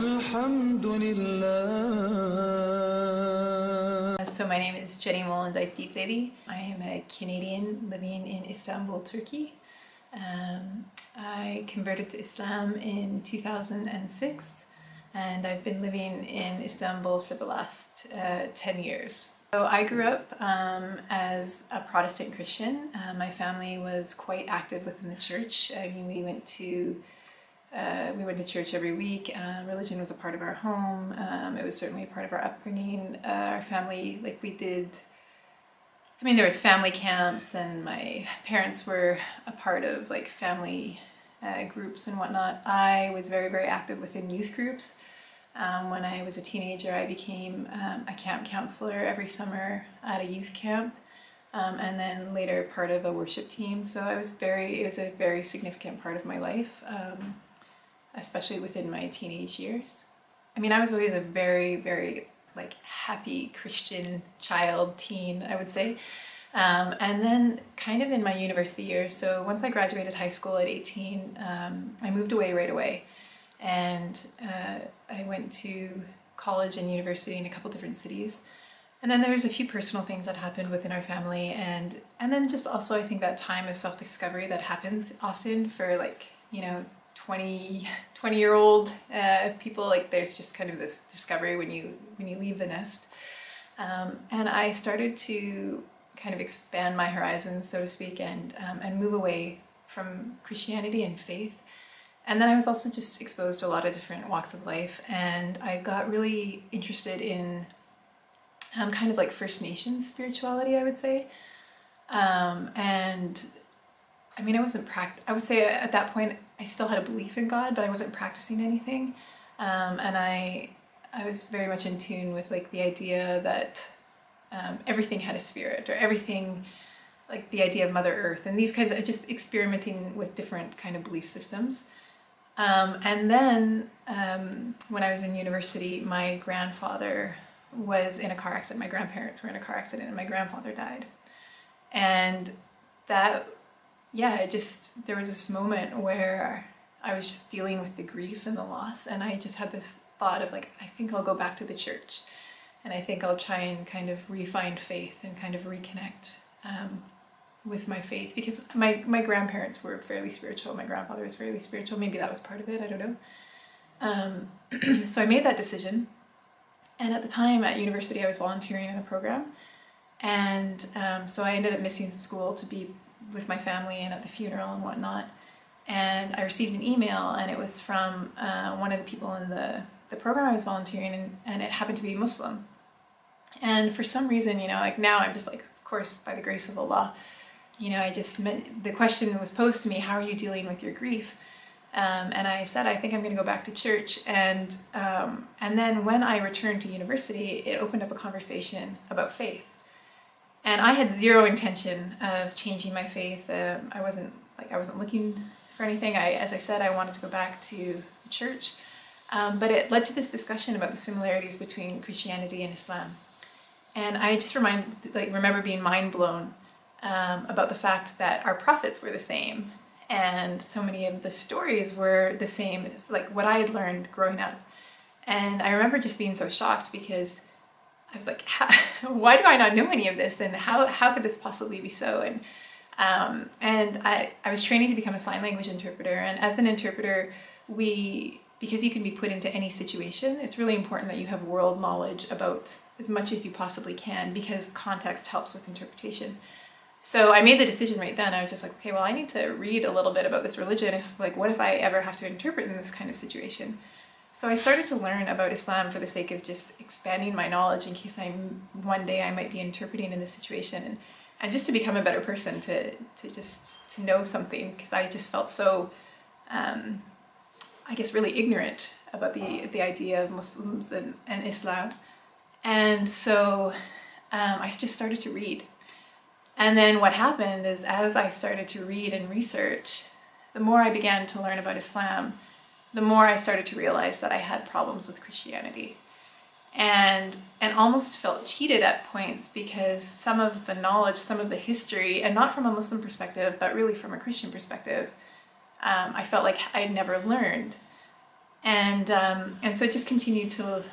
الحمد لله. So my name is Jenny Molendyk. I am a Canadian living in Istanbul, Turkey. I converted to Islam in 2006 and I've been living in Istanbul for the last 10 years. So I grew up as a Protestant Christian. My family was quite active within the church. I mean, we went to church every week. Religion was a part of our home. It was certainly a part of our upbringing. Our family, there was family camps, and my parents were a part of family groups and whatnot. I was very, very active within youth groups. When I was a teenager, I became a camp counselor every summer at a youth camp. And then later part of a worship team. So it was a very significant part of my life. Especially within my teenage years. I mean, I was always a very, very happy Christian child, teen, I would say. And then kind of in my university years, so once I graduated high school at 18, I moved away right away. And I went to college and university in a couple different cities. And then there was a few personal things that happened within our family. And then just also I think that time of self-discovery that happens often for 20-year-old people, there's just kind of this discovery when you leave the nest. And I started to kind of expand my horizons, so to speak, and move away from Christianity and faith. And then I was also just exposed to a lot of different walks of life, and I got really interested in kind of First Nations spirituality, I would say. And I mean, I would say at that point I still had a belief in God, but I wasn't practicing anything. And I was very much in tune with the idea that everything had a spirit, or everything, the idea of Mother Earth, and these kinds of just experimenting with different kind of belief systems. And then when I was in university, my grandfather was in a car accident. My grandparents were in a car accident and my grandfather died. And that, there was this moment where I was just dealing with the grief and the loss, and I just had this thought of I think I'll go back to the church, and I think I'll try and kind of re-find faith and kind of reconnect with my faith, because my grandparents were fairly spiritual. My grandfather was fairly spiritual. Maybe that was part of it, I don't know. So I made that decision, and at the time at university I was volunteering in a program, and so I ended up missing some school to be with my family and at the funeral and whatnot. And I received an email, and it was from one of the people in the program I was volunteering in, and it happened to be Muslim. And for some reason, now I'm just of course, by the grace of Allah, the question was posed to me, how are you dealing with your grief? And I said, I think I'm going to go back to church. And then when I returned to university, it opened up a conversation about faith. And I had zero intention of changing my faith. I wasn't looking for anything. As I said, I wanted to go back to the church. But it led to this discussion about the similarities between Christianity and Islam. And I just remember being mind blown about the fact that our prophets were the same. And so many of the stories were the same, what I had learned growing up. And I remember just being so shocked, because I was why do I not know any of this? And how could this possibly be so? And I was training to become a sign language interpreter. And as an interpreter, because you can be put into any situation, it's really important that you have world knowledge about as much as you possibly can, because context helps with interpretation. So I made the decision right then. I was just okay, well, I need to read a little bit about this religion. What if I ever have to interpret in this kind of situation? So I started to learn about Islam for the sake of just expanding my knowledge in case one day I might be interpreting in this situation, and just to become a better person, to know something, because I just felt so, really ignorant about the idea of Muslims and Islam. And so I just started to read. And then what happened is, as I started to read and research, the more I began to learn about Islam, the more I started to realize that I had problems with Christianity, and almost felt cheated at points, because some of the knowledge, some of the history, and not from a Muslim perspective, but really from a Christian perspective, I felt like I'd never learned. And so it just continued to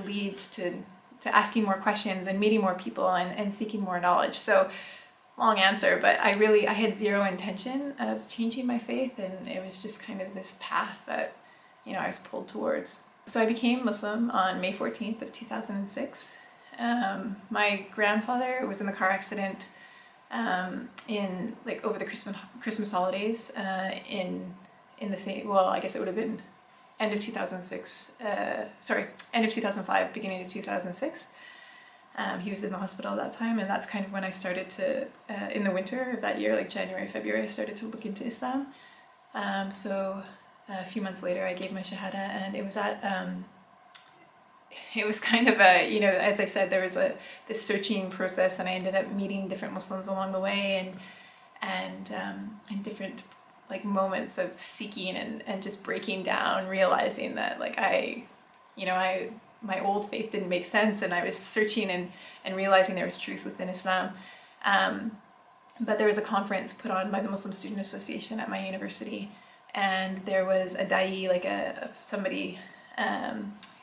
lead to asking more questions and meeting more people and seeking more knowledge. So long answer, but I had zero intention of changing my faith, and it was just kind of this path that, you know, I was pulled towards. So I became Muslim on May 14th of 2006. My grandfather was in the car accident in like over the Christmas holidays in the same, well, I guess it would have been end of 2006, end of 2005, beginning of 2006. He was in the hospital at that time, and that's kind of when I started to, in the winter of that year, like January, February, I started to look into Islam. So a few months later, I gave my Shahada, and it was kind of a, you know, as I said, there was this searching process, and I ended up meeting different Muslims along the way, and different like moments of seeking and just breaking down, realizing that like my old faith didn't make sense, and I was searching and realizing there was truth within Islam. But there was a conference put on by the Muslim Student Association at my university, and there was a da'i, like somebody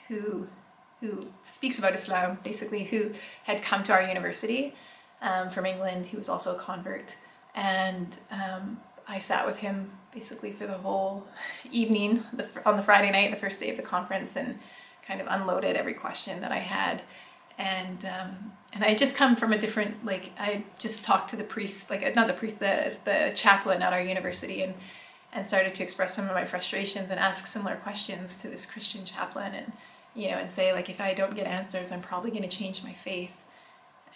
who speaks about Islam, basically, who had come to our university from England. He was also a convert, and I sat with him basically for the whole evening on the Friday night, the first day of the conference, and kind of unloaded every question that I had. And I just come from a different, like, I just talked to the priest, like, not the priest, the chaplain at our university, and started to express some of my frustrations and ask similar questions to this Christian chaplain, and, you know, and say, like, if I don't get answers, I'm probably going to change my faith.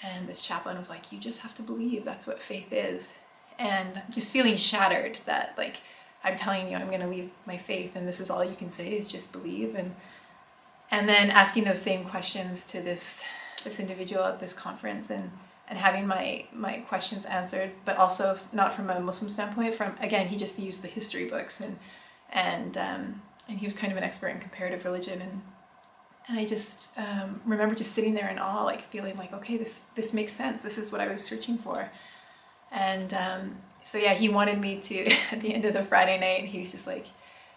And this chaplain was like, you just have to believe, that's what faith is. And just feeling shattered that, like, I'm telling you I'm going to leave my faith, and this is all you can say is just believe. And then asking those same questions to this individual at this conference, and having my questions answered, but also not from a Muslim standpoint. From, again, he just used the history books, and he was kind of an expert in comparative religion, and I just remember just sitting there in awe, like feeling like, okay, this makes sense. This is what I was searching for. And so yeah, he wanted me to, at the end of the Friday night, he was just like,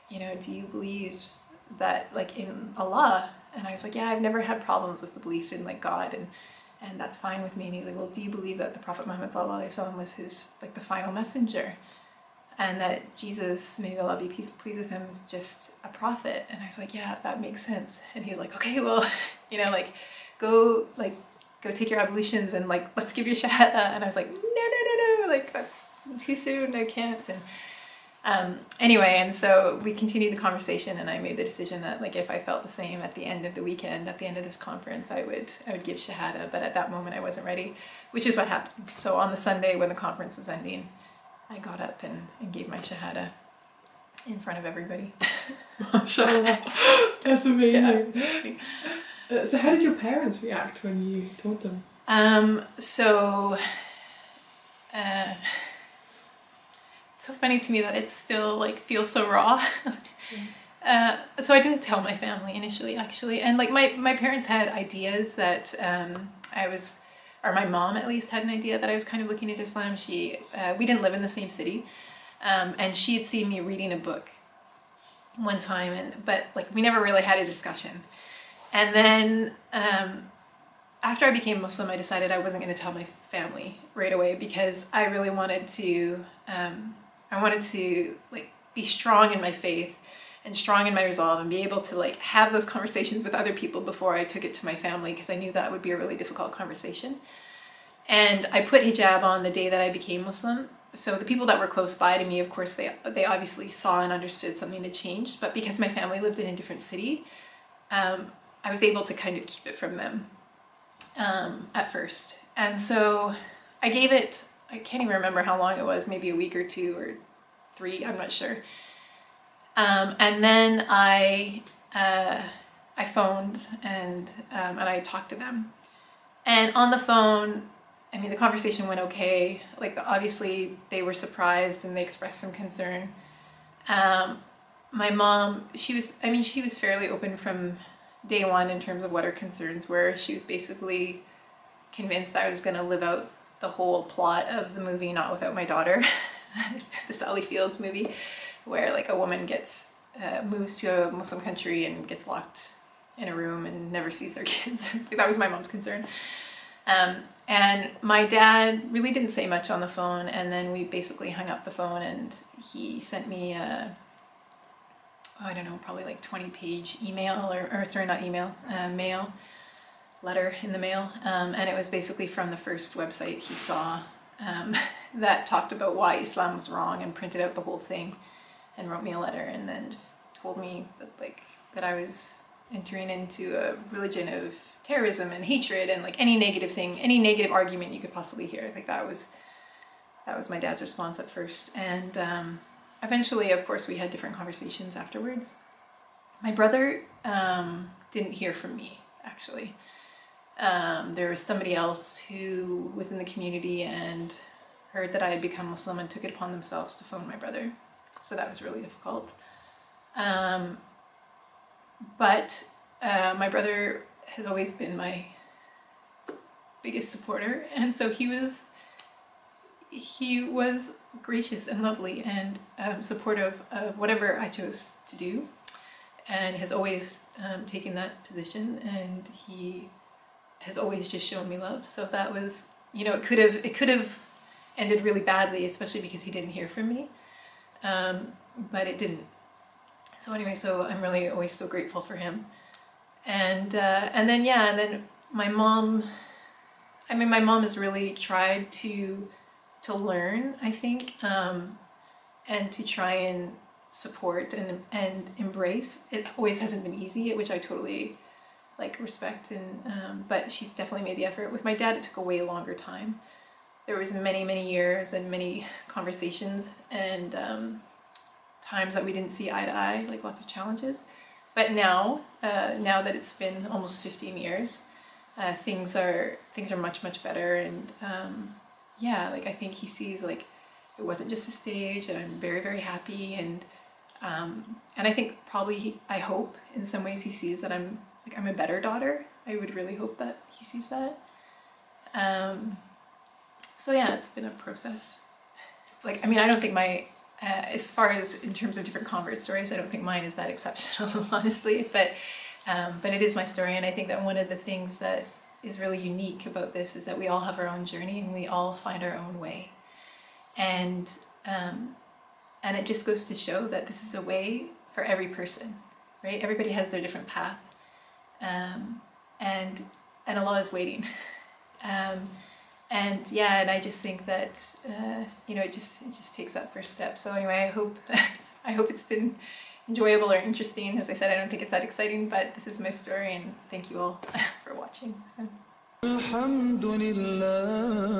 you know, do you believe that, like, in Allah? And I was like, yeah, I've never had problems with the belief in, like, God, and that's fine with me. And he's like, well, do you believe that the Prophet Muhammad sallallahu alaihi wasallam was his, like, the final messenger, and that Jesus, may Allah be pleased with him, is just a prophet? And I was like, yeah, that makes sense. And he was like, okay, well, you know, like, go take your ablutions, and, like, let's give your shahada. And I was like, no, like, that's too soon, I can't. And anyway, and so we continued the conversation, and I made the decision that, like, if I felt the same at the end of the weekend, at the end of this conference, I would give shahada. But at that moment I wasn't ready, which is what happened. So on the Sunday when the conference was ending, I got up and gave my shahada in front of everybody. MashaAllah. That's amazing. Yeah. So how did your parents react when you told them? It's so funny to me that it still, like, feels so raw. So I didn't tell my family initially, actually, and, like, my parents had ideas that or my mom at least had an idea that I was kind of looking at Islam. We didn't live in the same city, and she had seen me reading a book one time, but like, we never really had a discussion. And then after I became Muslim, I decided I wasn't going to tell my family right away, because I really wanted to like be strong in my faith and strong in my resolve, and be able to, like, have those conversations with other people before I took it to my family, because I knew that would be a really difficult conversation. And I put hijab on the day that I became Muslim. So the people that were close by to me, of course, they obviously saw and understood something had changed, but because my family lived in a different city, I was able to kind of keep it from them at first. And so I gave it, I can't even remember how long it was, maybe a week or 2 or 3, I'm not sure. And then I phoned and I talked to them. And on the phone, I mean, the conversation went okay. Like, obviously they were surprised and they expressed some concern. My mom, she was fairly open from day one in terms of what her concerns were. She was basically convinced I was going to live out the whole plot of the movie Not Without My Daughter, the Sally Fields movie, where, like, a woman gets moves to a Muslim country and gets locked in a room and never sees their kids. That was my mom's concern. And my dad really didn't say much on the phone, and then we basically hung up the phone, and he sent me a, I don't know, probably like 20-page email, or sorry, not email, mail, letter in the mail. And it was basically from the first website he saw that talked about why Islam was wrong, and printed out the whole thing and wrote me a letter, and then just told me that, like, that I was entering into a religion of terrorism and hatred, and like any negative thing, any negative argument you could possibly hear. Like that was my dad's response at first. And eventually, of course, we had different conversations afterwards. My brother didn't hear from me, actually. There was somebody else who was in the community and heard that I had become Muslim and took it upon themselves to phone my brother. So that was really difficult. But my brother has always been my biggest supporter, and so he was gracious and lovely and supportive of whatever I chose to do, and has always taken that position, and he has always just shown me love. So that was, you know, it could have ended really badly, especially because he didn't hear from me, but it didn't. So anyway, so I'm really always so grateful for him. And then my mom, I mean, my mom has really tried to learn, I think, and to try and support and embrace. It always hasn't been easy, which I totally like respect, and but she's definitely made the effort. With my dad, it took a way longer time. There was many years and many conversations, and times that we didn't see eye to eye, like lots of challenges. But now that it's been almost 15 years, things are much better, and yeah, like I think he sees like it wasn't just a stage, and I'm very happy, and I think probably I hope in some ways he sees that I'm a better daughter. I would really hope that he sees that. So yeah, it's been a process. Like, I mean, I don't think my as far as in terms of different convert stories, I don't think mine is that exceptional, honestly, but it is my story. And I think that one of the things that is really unique about this is that we all have our own journey, and we all find our own way. And it just goes to show that this is a way for every person, right? Everybody has their different path, and Allah is waiting. And yeah, and I just think that you know, it just takes that first step. So anyway, I hope it's been enjoyable or interesting. As I said, I don't think it's that exciting, but this is my story, and thank you all for watching. So. الحمد لله